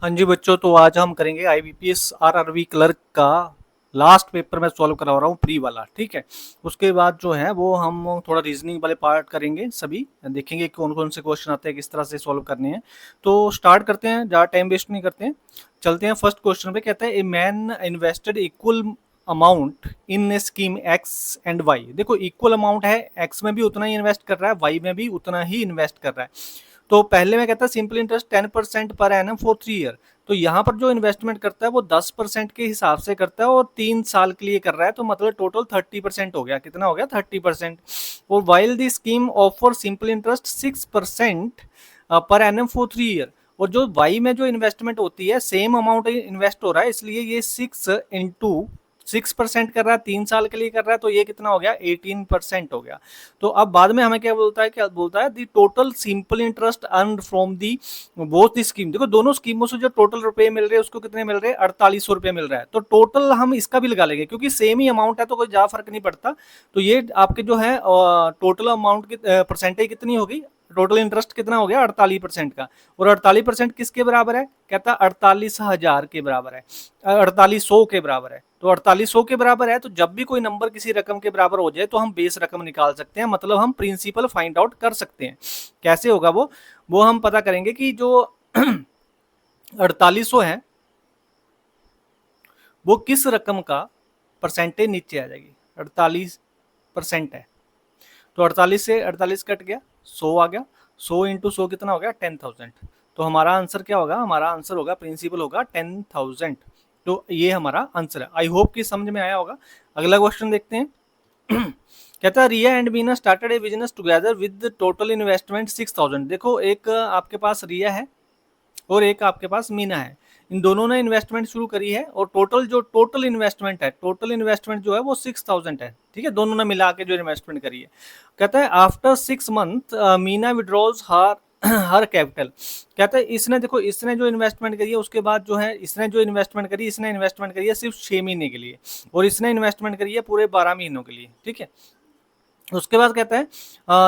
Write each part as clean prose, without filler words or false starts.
हाँ जी बच्चों, तो आज हम करेंगे आईबीपीएस आरआरबी क्लर्क का लास्ट पेपर मैं सॉल्व करवा रहा हूँ प्री वाला। ठीक है, उसके बाद जो है वो हम थोड़ा रीजनिंग वाले पार्ट करेंगे, सभी देखेंगे कौन कौन से क्वेश्चन आते हैं, किस तरह से सॉल्व करने हैं। तो स्टार्ट करते हैं, ज़्यादा टाइम वेस्ट नहीं करते हैं, चलते हैं फर्स्ट क्वेश्चन पे। कहता है a man invested equal amount in scheme X and Y. देखो इक्वल अमाउंट है, एक्स में भी उतना ही इन्वेस्ट कर रहा है, वाई में भी उतना ही इन्वेस्ट कर रहा है। तो पहले में कहता है simple interest 10% per annum for 3 year. तो यहाँ पर जो इन्वेस्टमेंट करता है वो 10% के हिसाब से करता है और 3 साल के लिए कर रहा है, तो मतलब टोटल 30% हो गया। कितना हो गया? 30%। और while the scheme offer simple interest 6% per annum for 3 year. और जो वाई में जो इन्वेस्टमेंट होती है सेम अमाउंट इन्वेस्ट हो रहा है, इसलिए ये 6% कर रहा है, 3 साल के लिए कर रहा है, तो ये कितना हो गया? 18% हो गया। तो अब बाद में हमें क्या बोलता है? क्या बोलता है? दी total simple interest earn from the both the scheme. देखो दोनों स्कीमों से जो टोटल रुपए मिल रहे हैं उसको कितने मिल रहे हैं? 4800 रुपए मिल रहा है। तो टोटल हम इसका भी लगा लेंगे क्योंकि सेम ही अमाउंट है, तो कोई ज्यादा फर्क नहीं पड़ता। तो ये आपके जो है टोटल अमाउंट की परसेंटेज कितनी होगी? टोटल इंटरेस्ट कितना हो गया? 48% का। और 48% किसके बराबर है? कहता 48,000 के बराबर है, 4800 के बराबर है। तो 4800 के बराबर है, तो जब भी कोई नंबर किसी रकम के बराबर हो जाए तो हम बेस रकम निकाल सकते हैं, मतलब हम प्रिंसिपल फाइंड आउट कर सकते हैं। कैसे होगा वो हम पता करेंगे कि जो 4800 है वो किस रकम का परसेंटेज नीचे आ जाएगी। 48% है, तो 48 से 48 कट गया, 100 आ गया। 100 इंटू 100 कितना हो गया? 10,000। तो हमारा आंसर क्या होगा? हमारा आंसर होगा, प्रिंसिपल होगा 10,000। तो ये हमारा आंसर है। आई होप कि समझ में आया होगा। अगला क्वेश्चन देखते हैं। कहता है Riya and Meena started a business together with total investment 6,000। देखो एक आपके पास रिया है और एक आपके पास मीना है, इन दोनों ने इन्वेस्टमेंट शुरू करी है और टोटल इन्वेस्टमेंट है, टोटल इन्वेस्टमेंट जो है वो 6,000 है। ठीक है, दोनों ने मिला के जो इन्वेस्टमेंट करी है। कहता है आफ्टर 6 मंथ मीना विड्रॉल्स हर हर कैपिटल। कहता है इसने, देखो इसने जो इन्वेस्टमेंट करी है उसके बाद जो है इसने जो इन्वेस्टमेंट करी, इसने इन्वेस्टमेंट करी है सिर्फ 6 महीने के लिए और इसने इन्वेस्टमेंट करी है पूरे 12 महीनों के लिए। ठीक है, उसके बाद कहता है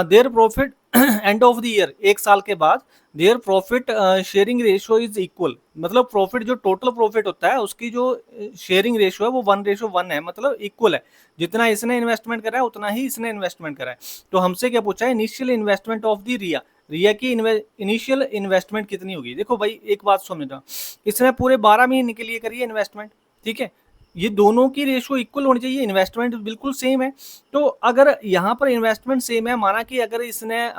their profit end of the year, 1 साल के बाद their profit sharing ratio is equal. मतलब प्रॉफिट, जो टोटल प्रॉफिट होता है उसकी जो शेयरिंग रेशियो है वो 1:1 है, मतलब इक्वल है। जितना इसने इन्वेस्टमेंट करा है उतना ही इसने इन्वेस्टमेंट करा है। तो हमसे क्या पूछा है? इनिशियल इन्वेस्टमेंट ऑफ द रिया। रिया की इनिशियल इन्वेस्टमेंट कितनी होगी? देखो भाई एक बात समझना, इसने पूरे 12 महीने के लिए करी है इन्वेस्टमेंट। ठीक है, ये दोनों की रेशियो इक्वल होनी चाहिए, इन्वेस्टमेंट बिल्कुल सेम है। तो अगर यहाँ पर इन्वेस्टमेंट सेम है, माना कि अगर इसने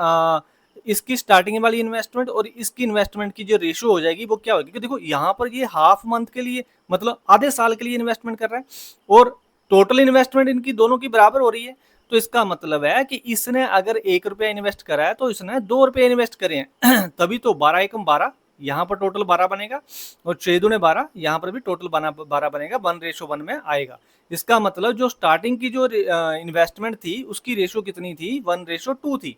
इसकी स्टार्टिंग वाली इन्वेस्टमेंट और इसकी इन्वेस्टमेंट की जो रेशियो हो जाएगी वो क्या होगी? क्योंकि देखो यहाँ पर ये हाफ मंथ के लिए, मतलब आधे साल के लिए इन्वेस्टमेंट कर रहा है और टोटल इन्वेस्टमेंट इनकी दोनों की बराबर हो रही है। तो इसका मतलब है कि इसने अगर 1 रुपया इन्वेस्ट करा है तो इसने 2 रुपये इन्वेस्ट करे हैं तभी तो 12 एकम 12, यहाँ पर टोटल 12 बनेगा और 6 दूने 12, यहाँ पर भी टोटल 12 बनेगा, 1:1 में आएगा। इसका मतलब जो स्टार्टिंग की जो इन्वेस्टमेंट थी उसकी रेशियो कितनी थी? 1:2 थी।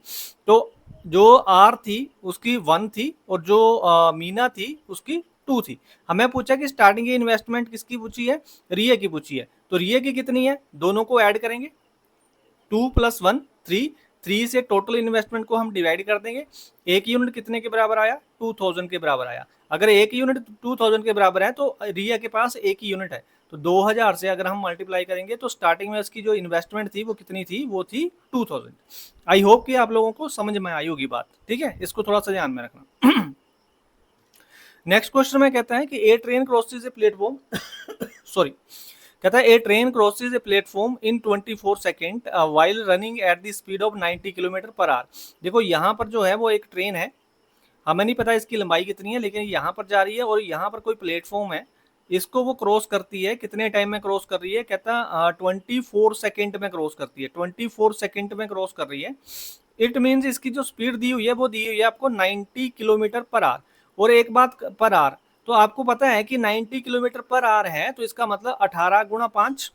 तो जो आर थी उसकी 1 थी और जो मीना थी उसकी 2 थी। हमें पूछा कि स्टार्टिंग की इन्वेस्टमेंट किसकी पूछी है? रिया की पूछी है। तो रिया की कितनी है? दोनों को ऐड करेंगे, 2 + 1 3, 3 से टोटल इन्वेस्टमेंट को हम डिवाइड कर देंगे। एक यूनिट कितने के बराबर आया? 2000 के बराबर आया। अगर एक यूनिट 2000 के बराबर है तो रिया के पास एक ही यूनिट है, तो 2000 से अगर हम मल्टीप्लाई करेंगे तो स्टार्टिंग में उसकी जो इन्वेस्टमेंट थी वो कितनी थी? वो थी 2000। आई होप कि आप लोगों को समझ में आई होगी बात। ठीक है, इसको थोड़ा सा ध्यान में रखना। नेक्स्ट क्वेश्चन में कहता है कि a train crosses a platform sorry, कहता है a train crosses a platform in 24 second while running at the speed of 90 kilometre per hour. देखो यहाँ पर जो है वो एक ट्रेन है, हमें नहीं पता इसकी लंबाई कितनी है, लेकिन यहाँ पर जा रही है और यहाँ पर कोई प्लेटफॉर्म है, इसको वो क्रॉस करती है। कितने टाइम में क्रॉस कर रही है? कहता 24 सेकेंड में क्रॉस करती है, 24 सेकेंड में क्रॉस कर रही है। इट मीन्स इसकी जो स्पीड दी हुई है वो दी हुई है आपको 90 किलोमीटर पर आवर। और एक बात पर आवर, तो आपको पता है कि 90 किलोमीटर पर आवर है, तो इसका मतलब 18 × 5,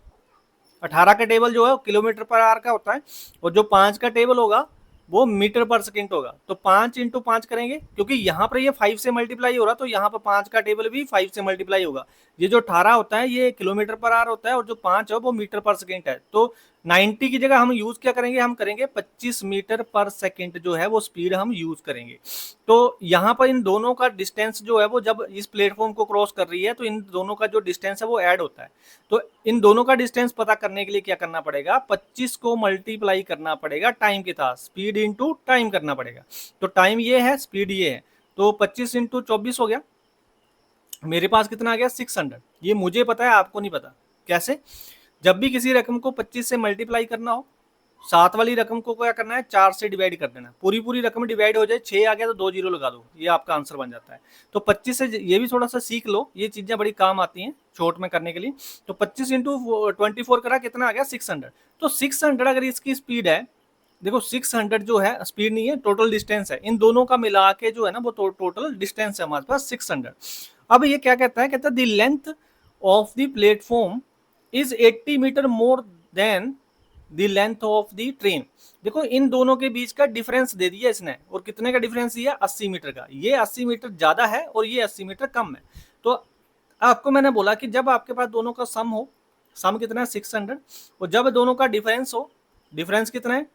18 का टेबल जो है किलोमीटर पर आवर का होता है और जो 5 का टेबल होगा वो मीटर पर सेकेंड होगा। तो 5 × 5 करेंगे, क्योंकि यहाँ पर ये 5 से मल्टीप्लाई हो रहा, तो यहाँ पर 5 का टेबल भी 5 से मल्टीप्लाई होगा। ये जो 18 होता है ये किलोमीटर पर आवर होता है और जो 5 है वो मीटर पर सेकेंड है। तो 90 की जगह हम यूज क्या करेंगे, हम करेंगे 25 मीटर पर सेकेंड जो है वो स्पीड हम यूज करेंगे। तो यहाँ पर इन दोनों का डिस्टेंस जो है वो जब इस प्लेटफॉर्म को क्रॉस कर रही है तो इन दोनों का जो डिस्टेंस है वो ऐड होता है। तो इन दोनों का डिस्टेंस पता करने के लिए क्या करना पड़ेगा, 25 को मल्टीप्लाई करना पड़ेगा टाइम के साथ, स्पीड इंटू टाइम करना पड़ेगा। तो टाइम ये है, स्पीड ये है, तो 25 इंटू 24 हो गया, मेरे पास कितना आ गया 600। ये मुझे पता है, आपको नहीं पता। कैसे? जब भी किसी रकम को 25 से मल्टीप्लाई करना हो, सात वाली रकम को क्या करना है, 4 से डिवाइड कर देना। पूरी पूरी रकम डिवाइड हो जाए, 6 आ गया तो 2 जीरो लगा दो, ये आपका आंसर बन जाता है। तो 25 से ये भी थोड़ा सा सीख लो, ये चीजें बड़ी काम आती हैं शॉर्ट में करने के लिए। तो 25 इंटू 24 करा, कितना आ गया 600। तो 600 अगर इसकी स्पीड है, देखो 600 जो है स्पीड नहीं है, टोटल डिस्टेंस है, इन दोनों का मिला के जो है ना वो टोटल डिस्टेंस है हमारे पास 600। अब ये क्या कहता है, कहता है the length of the platform is 80 metre more than the length of the train. देखो इन दोनों के बीच का डिफरेंस दे दिया इसने, और कितने का डिफरेंस दिया, 80 मीटर का। ये 80 मीटर ज्यादा है और ये 80 मीटर कम है। तो आपको मैंने बोला कि जब आपके पास दोनों का सम हो, सम कितना है 600, और जब दोनों का डिफरेंस हो, डिफरेंस कितना है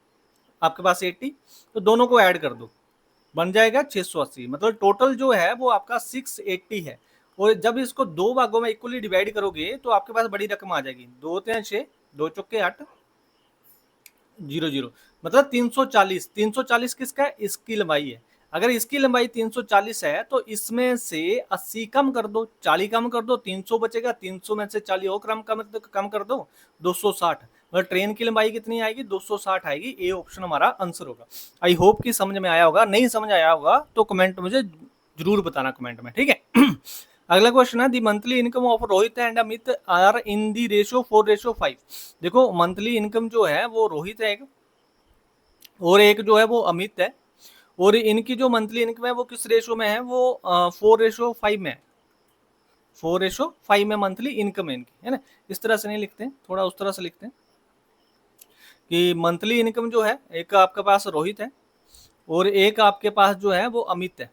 आपके पास 80, तो दोनों को ऐड कर दो, बन जाएगा 680। मतलब टोटल जो है वो आपका 680 है। और जब इसको दो भागों में इक्वली डिवाइड करोगे तो आपके पास बड़ी रकम आ जाएगी, 2 3 6, 2 चौके 8, 0 0, मतलब 340। 340 किसका है, इसकी लंबाई है। अगर इसकी लंबाई 340 है तो इसमें से 80 कम कर दो, 40 कम कर दो, 300 बचेगा, 300 में से 40 और कम कर दो, 260। मतलब ट्रेन की लंबाई कितनी आएगी, 260 आएगी। ए ऑप्शन हमारा आंसर होगा। आई होप कि समझ में आया होगा, नहीं समझ आया होगा तो कमेंट मुझे जरूर बताना कमेंट में, ठीक है। अगला क्वेश्चन है, the monthly income of Rohit and Amit are in the ratio 4:5। देखो मंथली इनकम जो है वो रोहित है एक, और एक जो है वो अमित है, और इनकी जो मंथली इनकम है वो किस रेशो में है, वो 4:5 में है। 4:5 में मंथली इनकम है इनकी, है ना। इस तरह से नहीं लिखते, थोड़ा उस तरह से लिखते हैं कि मंथली इनकम जो है, एक आपके पास रोहित है और एक आपके पास जो है वो अमित है।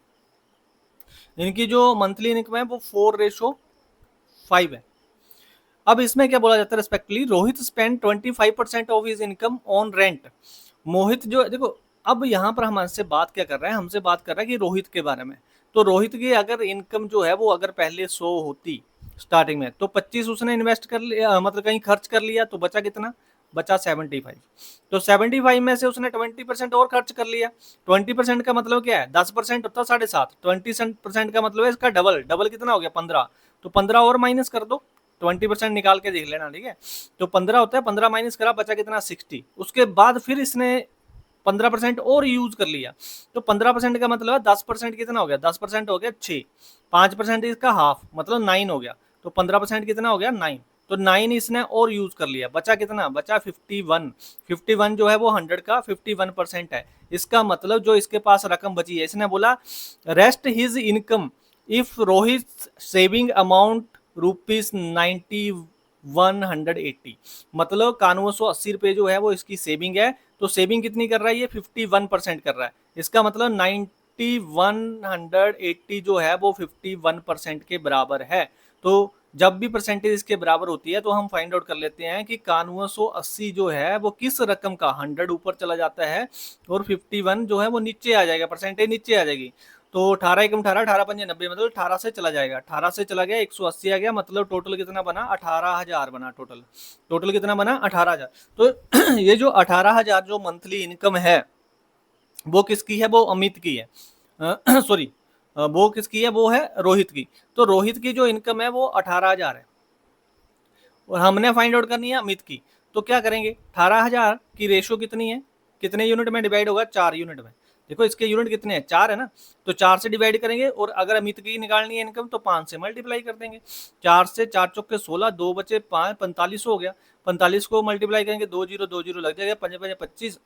इनकी जो मंथली इनकम है वो 4:5 है। अब इसमें क्या बोला जाता है respectively, Rohit spend 25% of his income on rent. Mohit जो, देखो अब यहाँ पर हमसे बात क्या कर रहा है, हमसे बात कर रहा है कि रोहित के बारे में। तो रोहित की अगर इनकम जो है वो अगर पहले 100 होती स्टार्टिंग में, तो 25 उसने इन्वेस्ट कर लिया, मतलब कहीं खर्च कर लिया, तो बचा कितना, बचा 75। तो 75 में से उसने 20% और खर्च कर लिया। 20% का मतलब क्या है, 10% होता 7.5, 20% का मतलब है इसका डबल। डबल कितना हो गया 15, तो 15 और माइनस कर दो, 20% निकाल के देख लेना, ठीक है। तो 15 होता है, 15 माइनस करा, बचा कितना 60। उसके बाद फिर इसने 15% और यूज कर लिया, तो 15% का मतलब है 10% कितना हो गया, 10% हो गया 6, 5% इसका हाफ मतलब 9 हो गया। तो 15% कितना हो गया 9, तो 9 इसने और यूज कर लिया, बचा कितना, बचा 51। 51 जो है वो 100 का 51% है। इसका मतलब जो इसके पास रकम बची है, इसने बोला rest his income if Rohit saving amount ₹9180, मतलब 9180 जो है वो इसकी सेविंग है। तो सेविंग कितनी कर रहा है ये, 51% कर रहा है। इसका मतलब 9180 जो है वो 51% के बराबर है। तो जब भी परसेंटेज इसके बराबर होती है तो हम फाइंड आउट कर लेते हैं कि 9180 जो है वो किस रकम का, 100 ऊपर चला जाता है और 51 जो है वो नीचे आ जाएगा, परसेंटेज नीचे आ जाएगी। तो 18 एकम 18, 18 पंजे 90, मतलब 18 से चला जाएगा, 18 से चला गया 180 आ गया, मतलब टोटल कितना बना, 18,000 बना। टोटल टोटल कितना बना, 18,000। तो ये जो 18,000 जो मंथली इनकम है वो किसकी है, वो अमित की है, सॉरी वो किसकी है, वो है रोहित की। तो रोहित की जो इनकम है वो 18,000 है और हमने फाइंड आउट करनी है अमित की। तो क्या करेंगे, 18,000 की रेशो कितनी है, कितने यूनिट में डिवाइड होगा, 4 यूनिट में। देखो इसके यूनिट कितने हैं, 4 है ना, तो 4 से डिवाइड करेंगे, और अगर अमित की निकालनी है इनकम तो 5 से मल्टीप्लाई कर देंगे। 4 से 4 चौके 16, 2 बचे 5, 45 हो गया। 45 को मल्टीप्लाई करेंगे, 2 जीरो 2 जीरो लग जाएगा, 5 5 25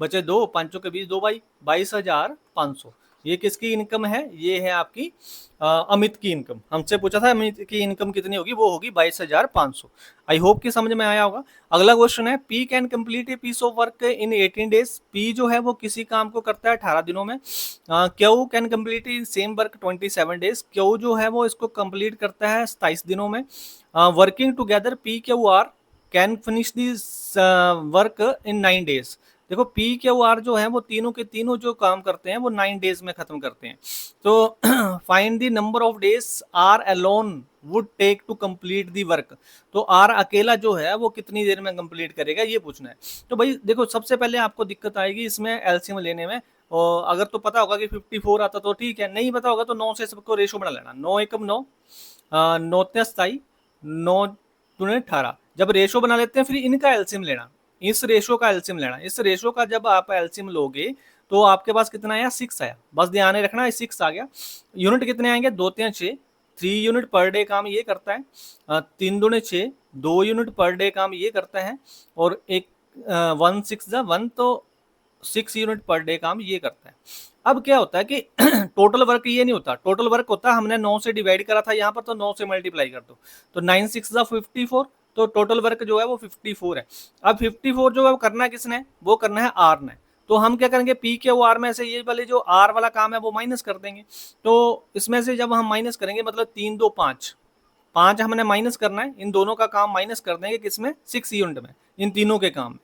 बचे 2, 5 के 20, 2 बाई 22,500। ये किसकी इनकम है, ये है आपकी अमित की इनकम। हमसे पूछा था अमित की इनकम कितनी होगी, वो होगी 22,500। आई होप कि समझ में आया होगा। अगला क्वेश्चन है, P can complete a piece of work in 18 days. P जो है वो किसी काम को करता है 18 दिनों में। Q can complete in same work 27 days. Q जो है वो इसको कंप्लीट करता है 27 दिनों में। Working together P Q R can finish this work in 9 days। देखो पी क्यू आर जो है वो तीनों के तीनों जो काम करते हैं वो 9 days में खत्म करते हैं। तो find the number of days R alone would take to complete the work. तो आर अकेला जो है वो कितनी देर में कंप्लीट करेगा ये पूछना है। तो भाई देखो सबसे पहले आपको दिक्कत आएगी इसमें एलसीएम लेने में। और अगर तो पता होगा कि 54 आता तो ठीक है, नहीं पता होगा तो 9 से सबको रेशो बना लेना। 9 एकम 9, 9 27, 9 दूनी 18। जब रेशो बना लेते हैं फिर इनका एलसीएम लेना, इस रेशो का एलसीएम लेना। इस रेशो का जब आप एलसीएम लोगे तो आपके पास कितना आया, 6 आया। बस ध्यान रखना 6 आ गया। यूनिट कितने आएंगे, 2 3 6, 3 यूनिट पर डे काम ये करता है। 3 दूने 6, 2 यूनिट पर डे काम ये करता है। और एक 1 6 जा 1, तो 6 यूनिट पर डे काम ये करता है। अब क्या होता है कि टोटल वर्क ये नहीं होता, टोटल वर्क होता है हमने 9 से डिवाइड करा था यहाँ पर, तो 9 से मल्टीप्लाई कर दो, तो 9 6 जा 54, तो टोटल वर्क जो है वो 54 है। अब 54 जो है वो करना है किसने, वो करना है आर ने। तो हम क्या करेंगे, पी के आर में से ये वाले जो आर वाला काम है वो माइनस कर देंगे। तो इसमें से जब हम माइनस करेंगे मतलब 3 2 5, 5 हमने माइनस करना है, इन दोनों का काम माइनस कर देंगे किसमें, 6 यूनिट में, इन तीनों के काम में।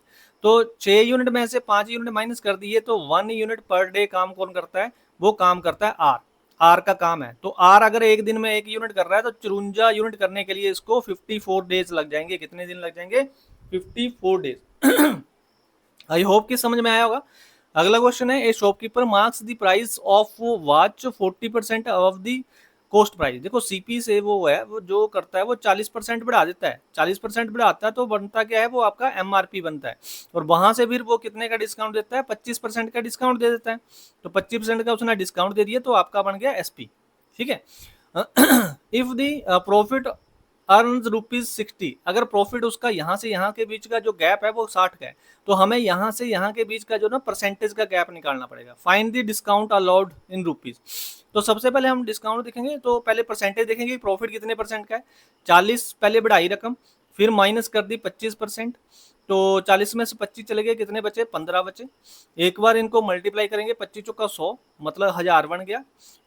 तो 6 यूनिट में से 5 यूनिट माइनस कर दिए, तो 1 यूनिट पर डे काम कौन करता है, वो काम करता है आर। आर का काम है। तो आर अगर एक दिन में 1 यूनिट कर रहा है तो 54 यूनिट करने के लिए इसको 54 डेज लग जाएंगे। कितने दिन लग जाएंगे, 54 डेज। आई होप कि समझ में आया होगा। अगला क्वेश्चन है, ए shopkeeper marks the price of watch 40% above the cost price. देखो सीपी से वो है, वो जो करता है वो 40% बढ़ा देता है, 40% बढ़ाता है तो बनता क्या है, वो आपका एमआरपी बनता है। और वहां से फिर वो कितने का डिस्काउंट देता है, 25% का डिस्काउंट दे देता है। तो 25% का उसने डिस्काउंट दे दिया तो आपका बन गया एसपी। ठीक है। इफ द प्रॉफिट अर्न्स ₹60, अगर प्रॉफिट उसका यहाँ से यहाँ के बीच का जो गैप है वो 60 का है, तो हमें यहाँ से यहाँ के बीच का जो ना परसेंटेज का गैप निकालना पड़ेगा। Find the discount allowed in rupees. तो सबसे पहले हम डिस्काउंट देखेंगे, तो पहले परसेंटेज देखेंगे प्रॉफिट कितने परसेंट का है। 40 पहले बढ़ाई रकम, फिर माइनस कर दी 25%, तो 40 में से 25 चले गए, कितने बचे, 15 बचे। एक बार इनको मल्टीप्लाई करेंगे, 25 चौका 100 मतलब 1000 बन गया।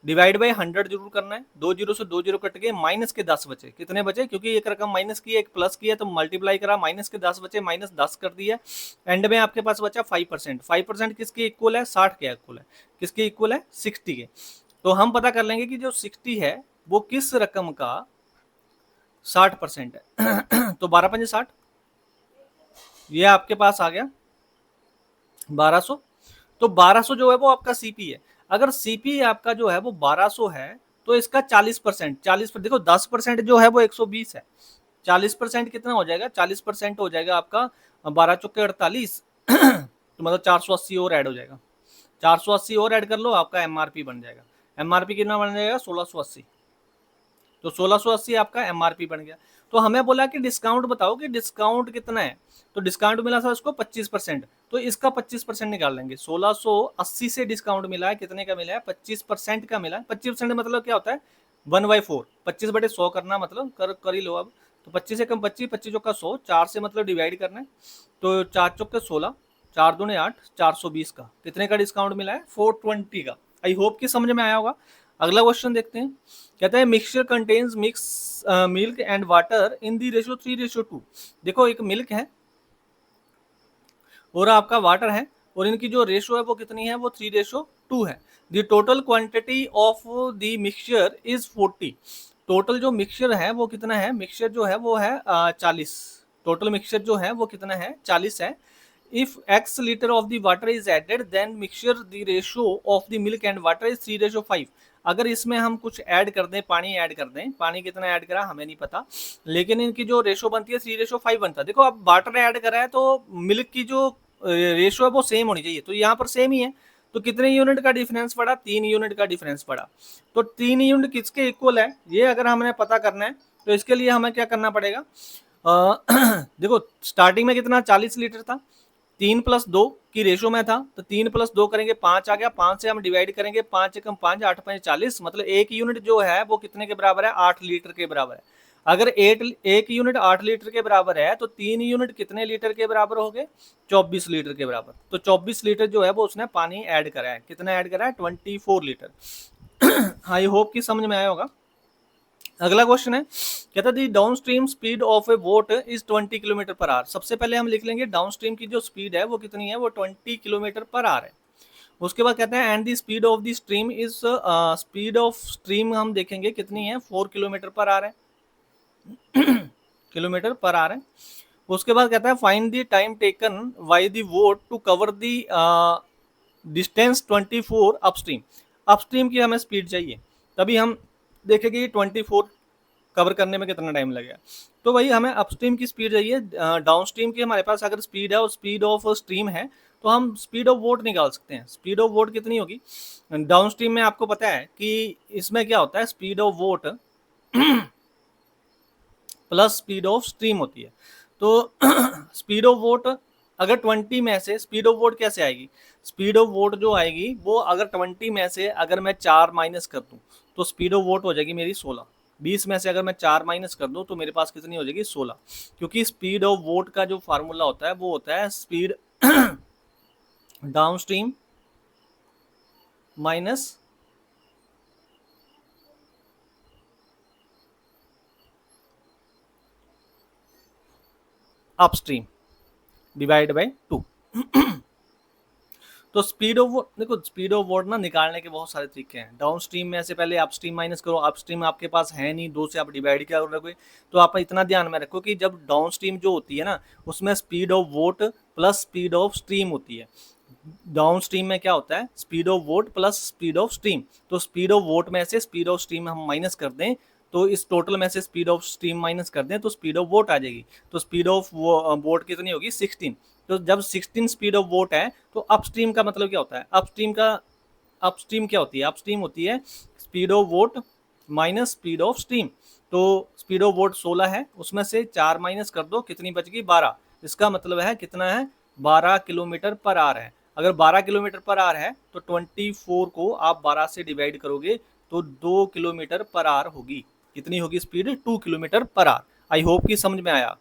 डिवाइड बाई 100 जरूर करना है, 2 जीरो से 2 जीरो कट गए, माइनस के 10 बचे। कितने बचे, क्योंकि एक रकम माइनस की एक प्लस की है तो मल्टीप्लाई करा, माइनस के 10 बचे, माइनस 10 कर दिया। एंड में आपके पास बचा 5%। 5% किसके इक्वल है, 60 के इक्वल है। किसके इक्वल है, 60 के। तो हम पता कर लेंगे कि जो 60 है वो किस रकम का 60% है। तो 12 पंजे 60, ये आपके पास आ गया 1200। तो 1200 जो है वो आपका सीपी है। अगर सीपी आपका जो है वो 1200 है तो इसका 40%, 40 देखो 10% जो है वो 120 है। 40% कितना हो जाएगा, 40% हो जाएगा आपका 12 चौके 48। तो मतलब 480 और ऐड हो जाएगा, 480 और ऐड कर लो, आपका एमआरपी बन जाएगा। एमआरपी कितना बन जाएगा, 1680। तो 1680 आपका एमआरपी बन गया। तो हमें बोला कि डिस्काउंट बताओ कि डिस्काउंट कितना है, तो डिस्काउंट मिला था उसको 25%, तो इसका 25% निकाल लेंगे। 1680 से डिस्काउंट मिला है, कितने का मिला है, 25% का मिला है। 25% मतलब क्या होता है, 1/4, 25/100 करना, मतलब कर ही लो अब। तो 25 से कम 25, 25 चौका 100, 4 से मतलब डिवाइड करना है, तो 4 चौके 16, 4 दूने 8, 420 का कितने का डिस्काउंट मिला है, 420 का। आई होप कि समझ में आया होगा। अगला क्वेश्चन देखते हैं, कहता है mixture contains mix milk and water in the ratio 3:2। देखो एक मिल्क है और आपका वाटर है, और इनकी जो रेशो है वो कितनी है, वो 3:2 है। The total quantity of the mixture is 40। Total जो मिक्सचर है वो कितना है, मिक्सचर जो है वो है 40। टोटल मिक्सचर जो है वो कितना है, 40 है। If x litre of the water is added then mixture the ratio of the milk and water is 3:5। अगर इसमें हम कुछ ऐड कर दें, पानी ऐड कर दें, पानी कितना ऐड करा हमें नहीं पता, लेकिन इनकी जो रेशो बनती है 3:5 बनता है। देखो अब वाटर ऐड करा है तो मिल्क की जो रेशो है वो सेम होनी चाहिए, तो यहाँ पर सेम ही है। तो कितने यूनिट का डिफरेंस पड़ा, 3 यूनिट का डिफरेंस पड़ा। तो 3 यूनिट किसके इक्वल है, ये अगर हमने पता करना है तो इसके लिए हमें क्या करना पड़ेगा। देखो स्टार्टिंग में कितना 40 लीटर था, 3 + 2 की रेशो में था, तो 3 + 2 करेंगे 5 आ गया, 5 से हम डिवाइड करेंगे, 5 एकम 5, 8 5 40, मतलब एक यूनिट जो है वो कितने के बराबर है, 8 लीटर के बराबर है। अगर एक यूनिट 8 लीटर के बराबर है तो 3 यूनिट कितने लीटर के बराबर हो गए, 24 लीटर के बराबर। तो 24 लीटर जो है वो उसने पानी ऐड करा है, कितना ऐड करा है, 24 लीटर। आई होप कि समझ में आया होगा। अगला क्वेश्चन है, कहता है down stream speed of A boat is 20 kilometre per our. सबसे पहले हम लिख लेंगे डाउन स्ट्रीम की जो स्पीड है वो कितनी है, वो 20 किलोमीटर पर आवर है। उसके बाद कहते हैं and the speed of the stream is, speed of stream हम देखेंगे कितनी है, 4 किलोमीटर पर आवर है किलोमीटर पर आवर है। उसके बाद कहता है find the time taken by the boat to cover the distance 24 upstream. Upstream की हमें स्पीड चाहिए, तभी हम देखेंगे 24 कवर करने में कितना टाइम लगेगा। तो भाई हमें अपस्ट्रीम की स्पीड चाहिए, डाउनस्ट्रीम की हमारे पास अगर स्पीड है और स्पीड ऑफ स्ट्रीम है तो हम स्पीड ऑफ वोट निकाल सकते हैं। स्पीड ऑफ वोट कितनी होगी डाउनस्ट्रीम में, आपको पता है कि इसमें क्या होता है, speed of vote plus speed of stream होती है। तो स्पीड ऑफ वोट अगर 20 में से स्पीड ऑफ वोट कैसे आएगी, स्पीड ऑफ वोट जो आएगी वो अगर 20 में से अगर मैं 4 माइनस कर दूं तो स्पीड ऑफ वोट हो जाएगी मेरी 16। 20 में से अगर मैं 4 माइनस कर दूं तो मेरे पास कितनी हो जाएगी 16, क्योंकि स्पीड ऑफ वोट का जो फार्मूला होता है वो होता है speed down stream minus upstream divide by 2। तो स्पीड ऑफ वोट, देखो स्पीड ऑफ वोट ना निकालने के बहुत सारे तरीके हैं। डाउन स्ट्रीम में से पहले अपस्ट्रीम माइनस करो, अपस्ट्रीम आपके पास है नहीं, 2 से आप डिवाइड क्या करोगे। तो आप इतना ध्यान में रखो कि जब डाउन स्ट्रीम जो होती है ना उसमें speed of vote plus speed of stream होती है। डाउन स्ट्रीम में क्या होता है, speed of vote plus speed of stream. तो स्पीड ऑफ वोट में से स्पीड ऑफ स्ट्रीम हम माइनस कर दें तो इस टोटल में से स्पीड ऑफ स्ट्रीम माइनस कर दें तो स्पीड ऑफ वोट आ जाएगी। तो स्पीड ऑफ वोट कितनी होगी 16। तो जब 16 स्पीड ऑफ वोट है तो अपस्ट्रीम का मतलब क्या होता है, अपस्ट्रीम क्या होती है, अपस्ट्रीम होती है speed of vote minus speed of stream. तो स्पीड ऑफ वोट 16 है, उसमें से 4 माइनस कर दो, कितनी बच गई 12। इसका मतलब है कितना है, 12 किलोमीटर पर आवर है। अगर 12 किलोमीटर पर आवर है तो 24 को आप 12 से डिवाइड करोगे तो 2 किलोमीटर पर आवर होगी। कितनी होगी speed, 2 kilometre per our. I hope कि समझ में आया।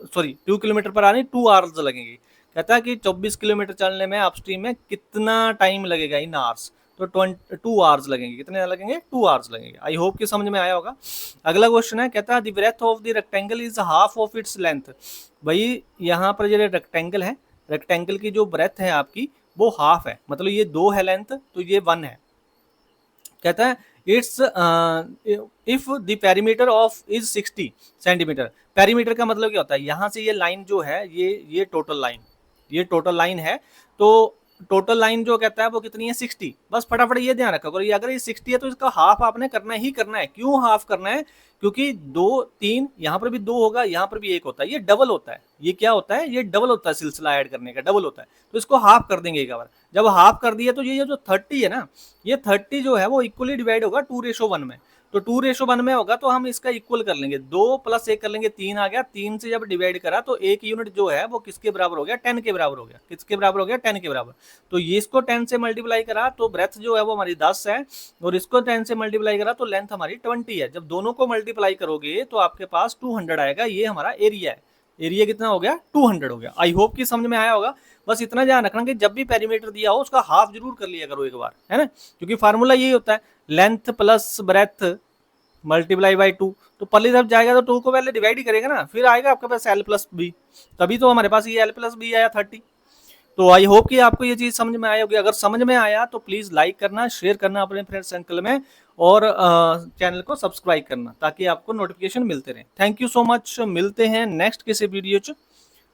सॉरी 2 किलोमीटर पर आने 2 आवर्स लगेंगे। कहता है कि 24 किलोमीटर चलने में अपस्ट्रीम में कितना टाइम लगेगा इन आवर्स, तो 2 आवर्स लगेंगे। कितने लगेंगे, 2 आवर्स लगेंगे। आई होप कि समझ में आया होगा। अगला क्वेश्चन है, कहता है the breadth of the rectangle is half of its length. भाई यहाँ पर जो रेक्टेंगल है, रेक्टेंगल की जो ब्रेथ है आपकी वो हाफ है, मतलब ये 2 है लेंथ तो ये 1 है। कहता है it's if the perimeter of is 60 centimetre. Perimeter का मतलब क्या होता है, यहाँ से ये लाइन जो है ये टोटल लाइन है। तो टोटल लाइन जो कहता है वो कितनी है 60। बस फटाफट ये ध्यान रखा करो, अगर ये 60 है तो इसका हाफ आपने करना ही करना है। क्यों हाफ करना है, क्योंकि 2 3 यहाँ पर भी 2 होगा, यहाँ पर भी 1 होता है, ये डबल होता है। ये क्या होता है, ये डबल होता है, सिलसिला ऐड करने का डबल होता है। तो इसको हाफ कर देंगे एक बार। जब हाफ कर दिया तो ये जो 30 है ना, ये 30 जो है वो इक्वली डिवाइड होगा 2:1 में। तो 2:1 में होगा तो हम इसका इक्वल कर लेंगे, 2 + 1 कर लेंगे, 3 आ गया। 3 से जब डिवाइड करा तो 1 यूनिट जो है वो किसके बराबर हो गया, 10 के बराबर हो गया। किसके बराबर हो गया, 10 के बराबर। तो ये इसको 10 से मल्टीप्लाई करा तो ब्रेथ जो है वो हमारी 10 है, और इसको 10 से मल्टीप्लाई करा तो लेंथ हमारी 20 है। जब दोनों को मल्टीप्लाई करोगे तो आपके पास 200 आएगा। ये हमारा एरिया है। एरिया कितना हो गया, 200 हो गया। आई होप कि समझ में आया होगा। बस इतना ध्यान रखना कि जब भी पेरीमीटर दिया हो उसका हाफ जरूर कर लिया करो एक बार, है ना, क्योंकि फार्मूला यही होता है length plus breadth multiply by 2। तो पहले जब जाएगा तो 2 को पहले डिवाइड ही करेगा ना, फिर आएगा आपके पास L+B। तभी तो हमारे पास ये L+B आया 30। तो आई होप कि आपको ये चीज़ समझ में आया होगी। अगर समझ में आया तो प्लीज़ लाइक करना, शेयर करना अपने फ्रेंड सर्कल में, और चैनल को सब्सक्राइब करना ताकि आपको नोटिफिकेशन मिलते रहे। Thank you so much. मिलते हैं नेक्स्ट किसी वीडियो च।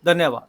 धन्यवाद।